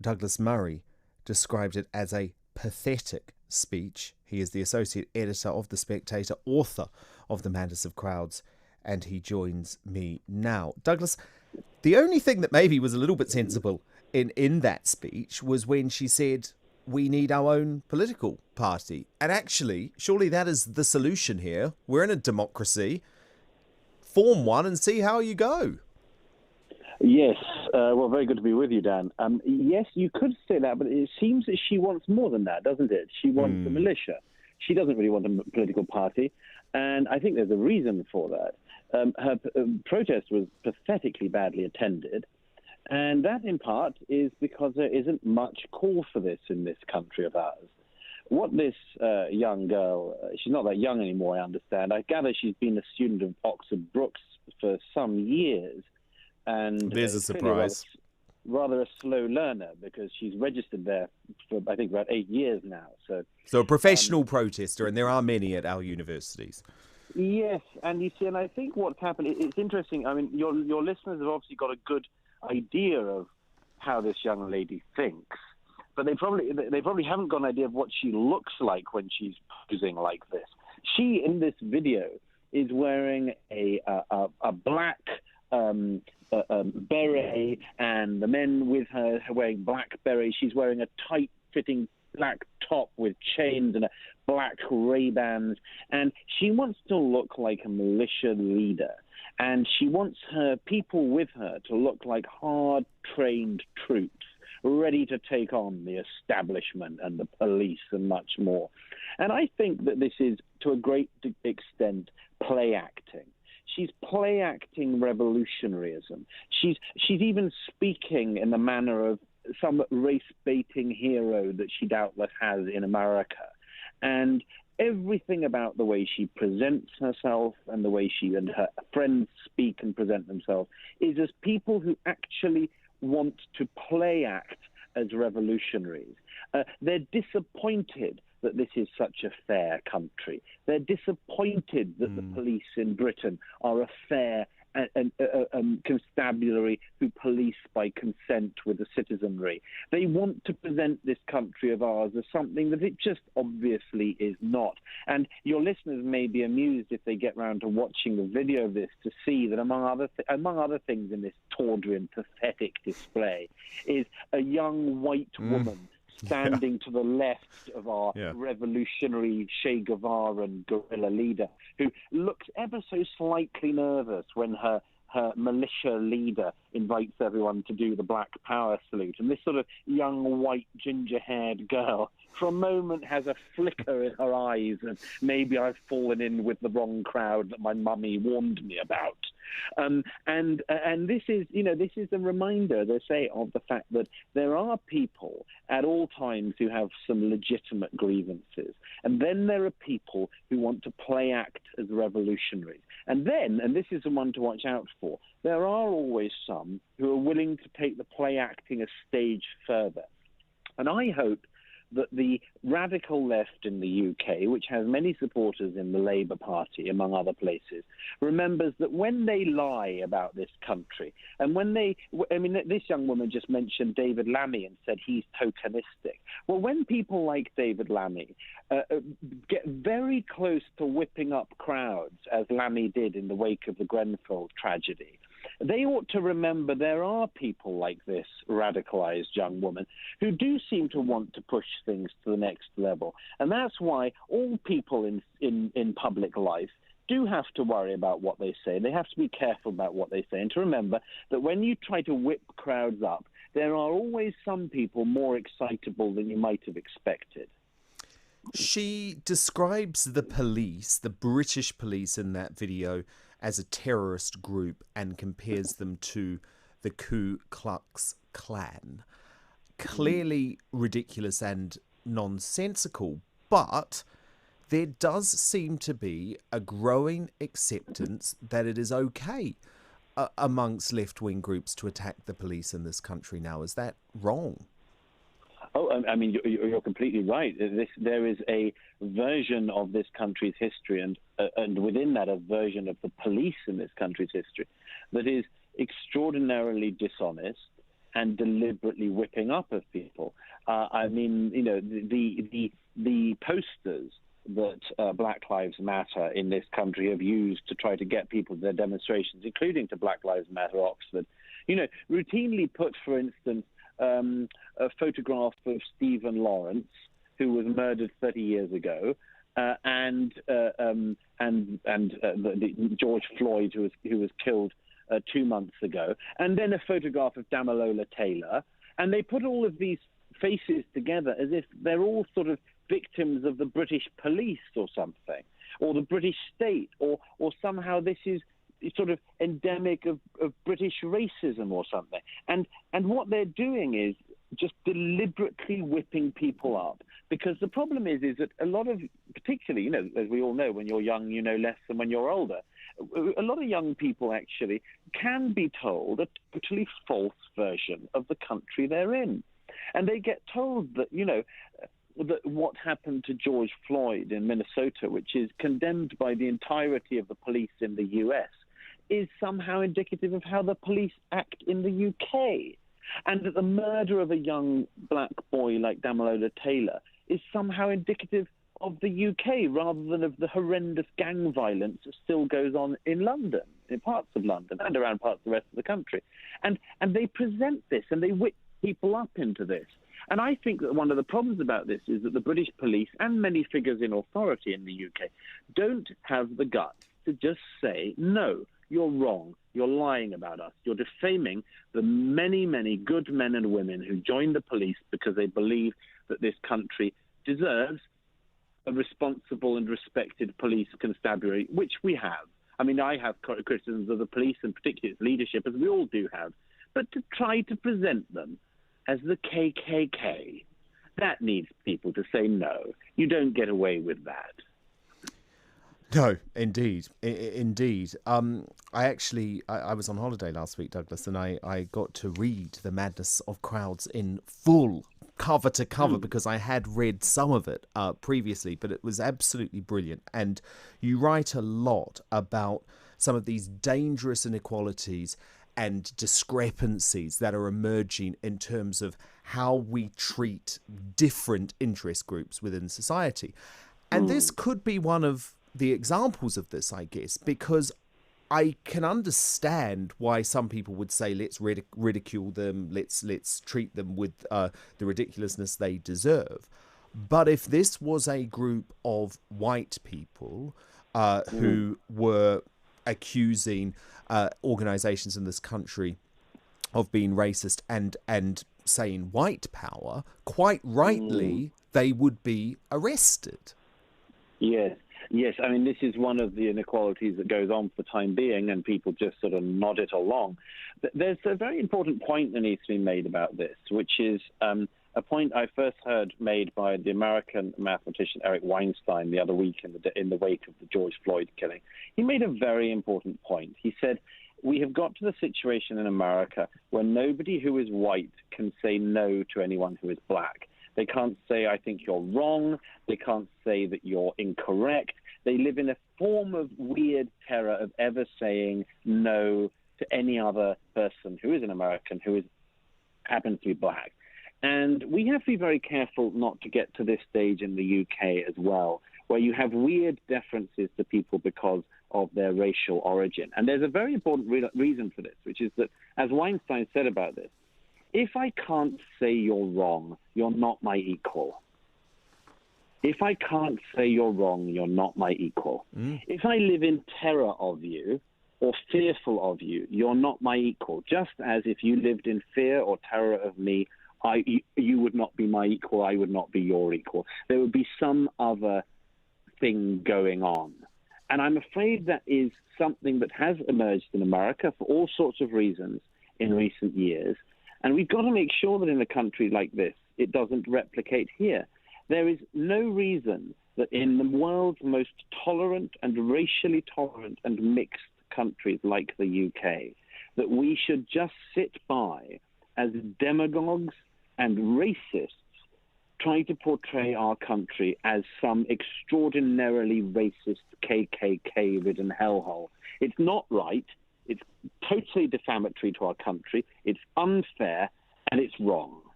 Douglas Murray described it as a pathetic speech. He is the associate editor of The Spectator, author of The Madness of Crowds, and he joins me now. Douglas, the only thing that maybe was a little bit sensible in that speech was when she said, we need our own political party. And actually, surely that is the solution here. We're in a democracy. Form one and see how you go. Yes. Well, very good to be with you, Dan. Yes, you could say that, but it seems that she wants more than that, doesn't it? She wants a militia. She doesn't really want a political party. And I think there's a reason for that. Her protest was pathetically badly attended. And that, in part, is because there isn't much call for this in this country of ours. What this young girl, she's not that young anymore, I understand. I gather she's been a student of Oxford Brookes for some years. And there's a surprise. Rather a slow learner because she's registered there for, I think, about 8 years now. So a professional protester, and there are many at our universities. Yes, and you see, and I think what's happened, it's interesting. I mean, your listeners have obviously got a good idea of how this young lady thinks, but they probably haven't got an idea of what she looks like when she's posing like this. She, in this video, is wearing a black beret, and the men with her are wearing black berets. She's wearing a tight-fitting black top with chains and a black Ray-Bans, and she wants to look like a militia leader, and she wants her people with her to look like hard-trained troops ready to take on the establishment and the police and much more. And I think that this is, to a great extent, play acting. She's play acting revolutionaryism. She's even speaking in the manner of some race-baiting hero that she doubtless has in America. And everything about the way she presents herself and the way she and her friends speak and present themselves is as people who actually want to play act as revolutionaries. They're disappointed that this is such a fair country. They're disappointed that the police in Britain are a fair constabulary who police by consent with the citizenry. They want to present this country of ours as something that it just obviously is not. And your listeners may be amused if they get round to watching the video of this to see that among other things in this tawdry and pathetic display is a young white woman standing to the left of our revolutionary Che Guevara and guerrilla leader, who looks ever so slightly nervous when her militia leader invites everyone to do the Black Power salute. And this sort of young, white, ginger-haired girl, for a moment, has a flicker in her eyes, and maybe I've fallen in with the wrong crowd that my mummy warned me about. And this is a reminder, they say, of the fact that there are people at all times who have some legitimate grievances. And then there are people who want to play act as revolutionaries. And then, and this is the one to watch out for, there are always some who are willing to take the play acting a stage further. And I hope that the radical left in the UK, which has many supporters in the Labour Party, among other places, remembers that when they lie about this country, and this young woman just mentioned David Lammy and said he's tokenistic. Well, when people like David Lammy get very close to whipping up crowds, as Lammy did in the wake of the Grenfell tragedy, they ought to remember there are people like this radicalized young woman who do seem to want to push things to the next level. And that's why all people in public life do have to worry about what they say. They have to be careful about what they say, and to remember that when you try to whip crowds up, there are always some people more excitable than you might have expected. She describes the police, the British police in that video, as a terrorist group and compares them to the Ku Klux Klan. Clearly ridiculous and nonsensical, but there does seem to be a growing acceptance that it is okay amongst left-wing groups to attack the police in this country now. Is that wrong? Oh, I mean, you're completely right. There is a version of this country's history, and within that, a version of the police in this country's history that is extraordinarily dishonest and deliberately whipping up of people. I mean, you know, the posters that Black Lives Matter in this country have used to try to get people to their demonstrations, including to Black Lives Matter Oxford, you know, routinely put, for instance, a photograph of Stephen Lawrence, who was murdered 30 years ago, and George Floyd, who was killed 2 months ago, and then a photograph of Damilola Taylor, and they put all of these faces together as if they're all sort of victims of the British police or something, or the British state, or somehow this is sort of endemic of British racism or something. And what they're doing is just deliberately whipping people up, because the problem is that a lot of, particularly, you know, as we all know, when you're young, you know less than when you're older. A lot of young people actually can be told a totally false version of the country they're in. And they get told that, you know, that what happened to George Floyd in Minnesota, which is condemned by the entirety of the police in the US, is somehow indicative of how the police act in the UK. And that the murder of a young black boy like Damilola Taylor is somehow indicative of the UK rather than of the horrendous gang violence that still goes on in London, in parts of London and around parts of the rest of the country. And they present this and they whip people up into this. And I think that one of the problems about this is that the British police and many figures in authority in the UK don't have the guts to just say, no, you're wrong, you're lying about us, you're defaming the many, many good men and women who joined the police because they believe that this country deserves a responsible and respected police constabulary, which we have. I mean, I have criticisms of the police and particularly its leadership, as we all do have, but to try to present them as the KKK, that needs people to say, no, you don't get away with that. No, indeed, indeed. I was on holiday last week, Douglas, and I got to read The Madness of Crowds in full, cover to cover, because I had read some of it previously, but it was absolutely brilliant. And you write a lot about some of these dangerous inequalities and discrepancies that are emerging in terms of how we treat different interest groups within society. And this could be one of the examples of this, I guess, because I can understand why some people would say, let's ridicule them, let's treat them with the ridiculousness they deserve. But if this was a group of white people who were accusing organizations in this country of being racist and saying white power, quite rightly, they would be arrested. Yes, I mean, this is one of the inequalities that goes on for the time being, and people just sort of nod it along. There's a very important point that needs to be made about this, which is a point I first heard made by the American mathematician Eric Weinstein the other week in the wake of the George Floyd killing. He made a very important point. He said, we have got to the situation in America where nobody who is white can say no to anyone who is black. They can't say, I think you're wrong. They can't say that you're incorrect. They live in a form of weird terror of ever saying no to any other person who is an American who happens to be black. And we have to be very careful not to get to this stage in the UK as well, where you have weird deferences to people because of their racial origin. And there's a very important reason for this, which is that, as Weinstein said about this, if I can't say you're wrong, you're not my equal. If I can't say you're wrong, you're not my equal. If I live in terror of you or fearful of you, you're not my equal. Just as if you lived in fear or terror of me, you would not be my equal, I would not be your equal. There would be some other thing going on. And I'm afraid that is something that has emerged in America for all sorts of reasons in recent years. And we've got to make sure that in a country like this, it doesn't replicate here. There is no reason that in the world's most tolerant and racially tolerant and mixed countries like the UK, that we should just sit by as demagogues and racists try to portray our country as some extraordinarily racist KKK-ridden hellhole. It's not right. It's totally defamatory to our country. It's unfair. and it's wrong.